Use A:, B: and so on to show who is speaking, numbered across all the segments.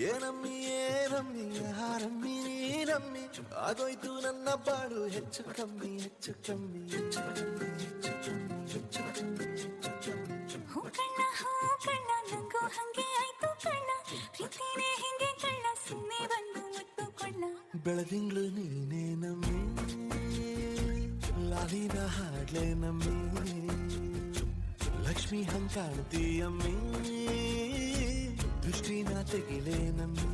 A: ಏನಮ್ಮಿ ಏನಮ್ಮಿ ಯಾರಮ್ಮಿ ನೀನಮ್ಮಿ ಆಗೋಯ್ತು ನನ್ನ ಬಾಳು ಹೆಚ್ಚು ಕಮ್ಮಿ ಹೆಚ್ಚು ಕಮ್ಮಿ ಹೆಚ್ಚು ಕಮ್ಮಿ ಹೆಚ್ಚು ಕಮ್ಮಿ ಹೆಚ್ಚು ಕಮ್ಮಿ
B: ಹೂ ಕಣ್ಣ ನಂಗೂ ಹಂಗೆ ಆಯ್ತು ಕಣ್ಣ ಪ್ರೀತಿನೇ ಹಿಂಗೆ ಕಣ್ಣ ಸುಮ್ಮನೆ ಬಂದು ಮುತ್ತು ಕೊಳ್ಳ
A: ಬೆಳದಿಂಗ್ಳು ನೀನೇ ನಮ್ಮಿ ಲಾಲಿನ ಹಾಡ್ಲೆ ನಮ್ಮಿ ಲಕ್ಷ್ಮಿ ಹಂಗ್ ಕಾಣ್ತೀಯಮ್ಮಿ ದೃಷ್ಟಿನ ತೆಗಿಲೆ ನಮ್ಮಿ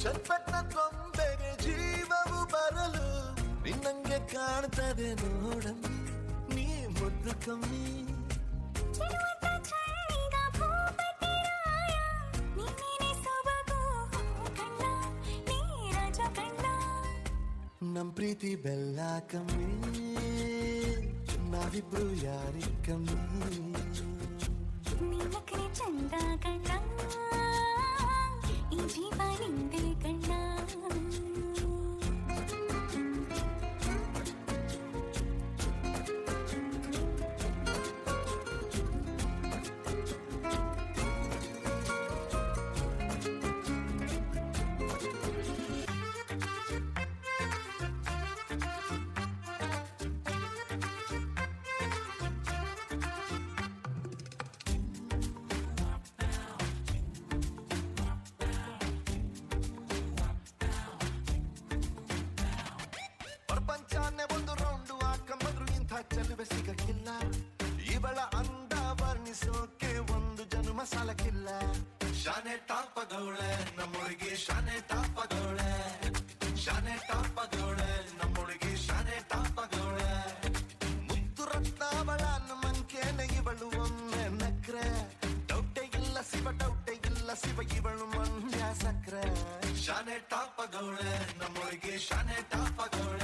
A: ಚಟ್ಪಟ್ನ ಗೊಂಬೆಗೆ ಜೀವವು ಬರಲು ನಿನ್ನಂಗೆ ಕಾಣ್ತದೆ ನೋಡಮ್ಮಿ ನೀ ಮುದ್ದು ಕಮ್ಮಿ ನಮ್ ಪ್ರೀತಿ ಬೆಲ್ಲ ಕಮ್ಮಿ ನಾವಿಬ್ರು ಯಾರಿ ಕಮ್ಮಿ
B: ನೀಲಕರೆ ಚಂದ ಕಣ್ಣ ಈ ಜೀವ ನಿಂದೆ ಕಣ್ಣ
A: ಪ್ರಪಂಚನೇ ಒಂದು ರೌಂಡು ಹಾಕಂಬಂದ್ರು ಇಂಥ ಚೆಲುವೆ ಸಿಗಕ್ಕಿಲ್ಲ ಇವಳ ಅಂದ ವರ್ಣಿಸೋಕೆ ಒಂದು ಜನ್ಮ ಸಾಲಕ್ಕಿಲ್ಲ ಶಾನೆ ಟಾಪಗೌಳೆ ನಮ್ಮೊಳಗೆ ಶಾನೆ ಟಾಪಗೌಳೆ ಶಾನೆ ಟಾಪಗೌಳೆ ನಮ್ಮೊಳಗೆ ಶಾನೆ ಟಾಪಗೌಳೆ ಮುತ್ತು ರತ್ನಾವಳ ಮಂಕೇನೆ ಇವಳು ಒಮ್ಮೆ ನಕ್ರೆ ಡೌಟೆ ಇಲ್ಲ ಶಿವ ಇವಳು ಮಂಡ್ಯ ಸಕ್ರೆ ಶಾನೆ ಟಾಪಗೌಳೆ ನಮ್ಮೊಳಗೆ ಶಾನೆ ಟಾಪಗೌಳೆ